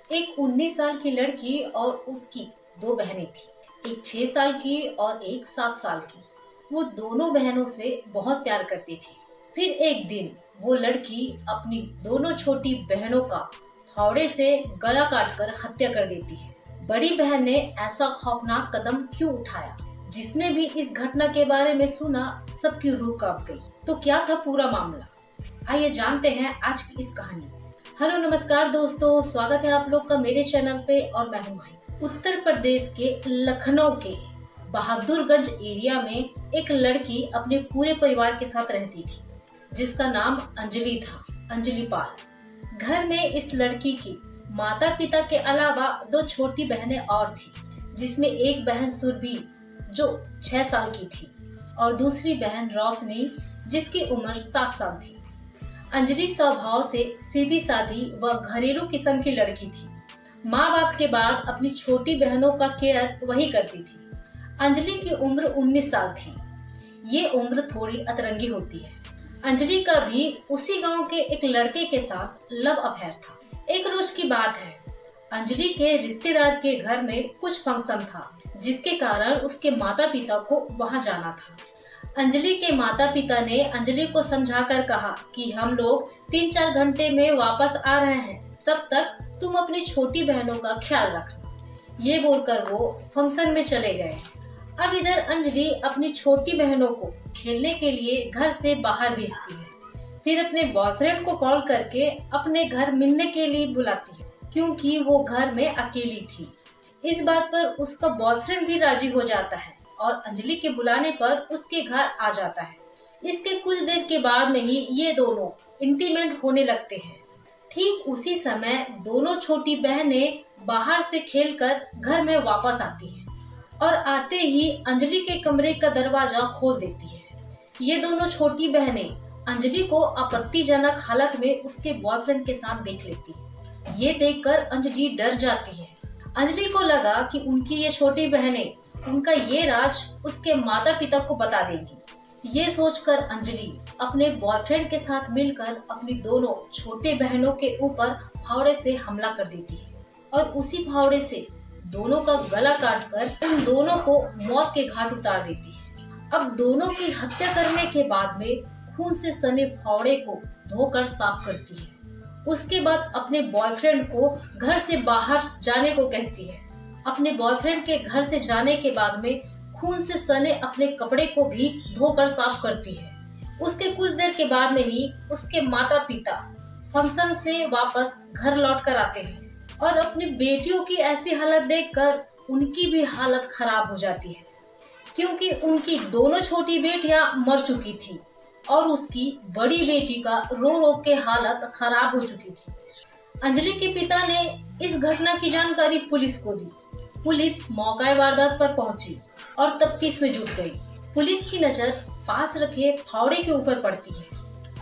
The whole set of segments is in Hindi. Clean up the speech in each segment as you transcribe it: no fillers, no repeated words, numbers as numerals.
एक 19 साल की लड़की और उसकी दो बहनें थी। एक 6 साल की और एक 7 साल की। वो दोनों बहनों से बहुत प्यार करती थी। फिर एक दिन वो लड़की अपनी दोनों छोटी बहनों का फावड़े से गला काटकर हत्या कर देती है। बड़ी बहन ने ऐसा खौफनाक कदम क्यों उठाया? जिसने भी इस घटना के बारे में सुना, सबकी रूह कांप गई। तो क्या था पूरा मामला? आइए जानते हैं आज की इस कहानी में। हेलो नमस्कार दोस्तों, स्वागत है आप लोग का मेरे चैनल पे और मैं हूं माही। उत्तर प्रदेश के लखनऊ के बहादुरगंज एरिया में एक लड़की अपने पूरे परिवार के साथ रहती थी, जिसका नाम अंजलि था, अंजलि पाल। घर में इस लड़की की माता पिता के अलावा दो छोटी बहनें और थी, जिसमें एक बहन सुरभि जो 6 साल की थी और दूसरी बहन रोशनी जिसकी उम्र 7 साल थी। अंजलि स्वभाव से सीधी सादी व घरेलू किस्म की लड़की थी। माँ बाप के बाद अपनी छोटी बहनों का केयर वही करती थी। अंजलि की उम्र 19 साल थी। ये उम्र थोड़ी अतरंगी होती है। अंजलि का भी उसी गांव के एक लड़के के साथ लव अफेयर था। एक रोज की बात है, अंजलि के रिश्तेदार के घर में कुछ फंक्शन था, जिसके कारण उसके माता पिता को वहां जाना था। अंजलि के माता पिता ने अंजलि को समझाकर कहा कि हम लोग 3-4 घंटे में वापस आ रहे हैं, तब तक तुम अपनी छोटी बहनों का ख्याल रखना। ये बोलकर वो फंक्शन में चले गए। अब इधर अंजलि अपनी छोटी बहनों को खेलने के लिए घर से बाहर भेजती है, फिर अपने बॉयफ्रेंड को कॉल करके अपने घर मिलने के लिए बुलाती है, क्योंकि वो घर में अकेली थी। इस बात पर उसका बॉयफ्रेंड भी राजी हो जाता है और अंजलि के बुलाने पर उसके घर आ जाता है। इसके कुछ देर के बाद में ही ये दोनों इंटीमेट होने लगते हैं। ठीक उसी समय दोनों छोटी बहनें बाहर से खेलकर घर में वापस आती हैं और आते ही अंजलि के कमरे का दरवाजा खोल देती है। ये दोनों छोटी बहनें अंजलि को आपत्तिजनक हालत में उसके बॉयफ्रेंड के साथ देख लेती है। ये देखकर अंजलि डर जाती है। अंजलि को लगा कि उनकी ये छोटी बहनें उनका ये राज उसके माता पिता को बता देंगी। ये सोचकर अंजलि अपने बॉयफ्रेंड के साथ मिलकर अपनी दोनों छोटे बहनों के ऊपर फावड़े से हमला कर देती है और उसी फावड़े से दोनों का गला काटकर उन दोनों को मौत के घाट उतार देती है। अब दोनों की हत्या करने के बाद में खून से सने फावड़े को धोकर साफ करती है। उसके बाद अपने बॉयफ्रेंड को घर से बाहर जाने को कहती है। अपने बॉयफ्रेंड के घर से जाने के बाद में खून से सने अपने कपड़े को भी धोकर साफ करती है। उसके कुछ देर के बाद में ही उसके माता पिता फंक्शन से वापस घर लौट कर आते हैं और अपनी बेटियों की ऐसी हालत देखकर उनकी भी हालत खराब हो जाती है, क्योंकि उनकी दोनों छोटी बेटियां मर चुकी थी और उसकी बड़ी बेटी का रो रो के हालत खराब हो चुकी थी। अंजलि के पिता ने इस घटना की जानकारी पुलिस को दी। पुलिस मौका वारदात पर पहुंची और तफ्तीश में जुट गई। पुलिस की नजर पास रखे फावड़े के ऊपर पड़ती है।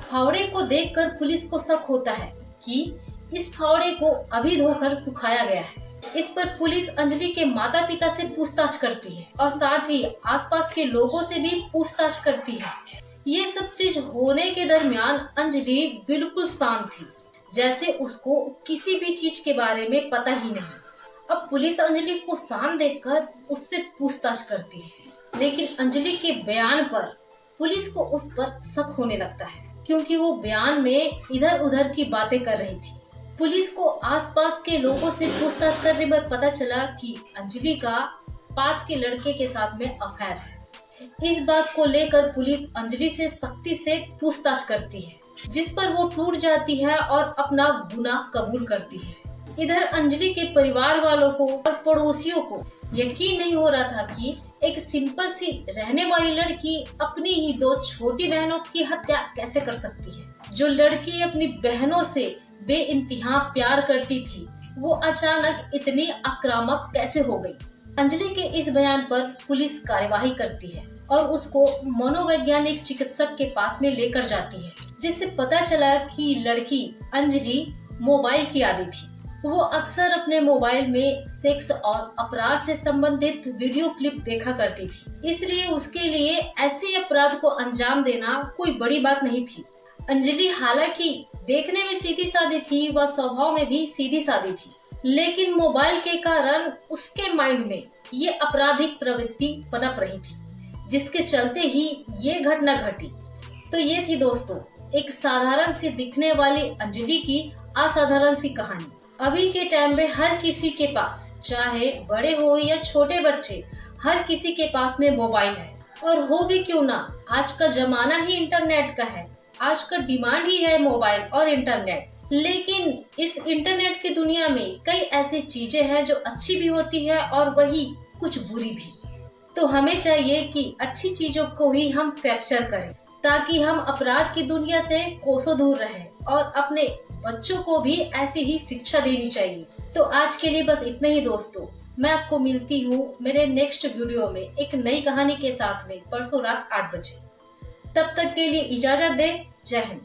फावड़े को देखकर पुलिस को शक होता है कि इस फावड़े को अभी धोकर सुखाया गया है। इस पर पुलिस अंजलि के माता पिता से पूछताछ करती है और साथ ही आसपास के लोगों से भी पूछताछ करती है। ये सब चीज होने के दरमियान अंजलि बिल्कुल शांत थी, जैसे उसको किसी भी चीज के बारे में पता ही नहीं। अब पुलिस अंजलि को शांत देखकर उससे पूछताछ करती है, लेकिन अंजलि के बयान पर पुलिस को उस पर शक होने लगता है, क्योंकि वो बयान में इधर उधर की बातें कर रही थी। पुलिस को आसपास के लोगों से पूछताछ करने पर पता चला कि अंजलि का पास के लड़के के साथ में अफेयर है। इस बात को लेकर पुलिस अंजलि से सख्ती से पूछताछ करती है, जिस पर वो टूट जाती है और अपना गुनाह कबूल करती है। इधर अंजलि के परिवार वालों को और पड़ोसियों को यकीन नहीं हो रहा था कि एक सिंपल सी रहने वाली लड़की अपनी ही दो छोटी बहनों की हत्या कैसे कर सकती है। जो लड़की अपनी बहनों से बेइंतहा प्यार करती थी, वो अचानक इतनी आक्रामक कैसे हो गई। अंजलि के इस बयान पर पुलिस कार्यवाही करती है और उसको मनोवैज्ञानिक चिकित्सक के पास में लेकर जाती है, जिससे पता चला कि लड़की अंजलि मोबाइल की आदी थी। वो अक्सर अपने मोबाइल में सेक्स और अपराध से संबंधित वीडियो क्लिप देखा करती थी, इसलिए उसके लिए ऐसे अपराध को अंजाम देना कोई बड़ी बात नहीं थी। अंजलि हालांकि देखने में सीधी सादी थी व स्वभाव में भी सीधी सादी थी, लेकिन मोबाइल के कारण उसके माइंड में ये आपराधिक प्रवृत्ति पनप रही थी, जिसके चलते ही ये घटना घटी। तो ये थी दोस्तों एक साधारण सी दिखने वाली अंजलि की असाधारण सी कहानी। अभी के टाइम में हर किसी के पास, चाहे बड़े हो या छोटे बच्चे, हर किसी के पास में मोबाइल है। और हो भी क्यों ना, आज का जमाना ही इंटरनेट का है, आज का डिमांड ही है मोबाइल और इंटरनेट। लेकिन इस इंटरनेट की दुनिया में कई ऐसी चीजें हैं जो अच्छी भी होती है और वही कुछ बुरी भी। तो हमें चाहिए कि अच्छी चीजों को ही हम कैप्चर करें, ताकि हम अपराध की दुनिया से कोसों दूर रहें, और अपने बच्चों को भी ऐसी ही शिक्षा देनी चाहिए। तो आज के लिए बस इतना ही दोस्तों। मैं आपको मिलती हूँ मेरे नेक्स्ट वीडियो में एक नई कहानी के साथ में परसों रात 8 बजे। तब तक के लिए इजाजत दें। जय हिंद।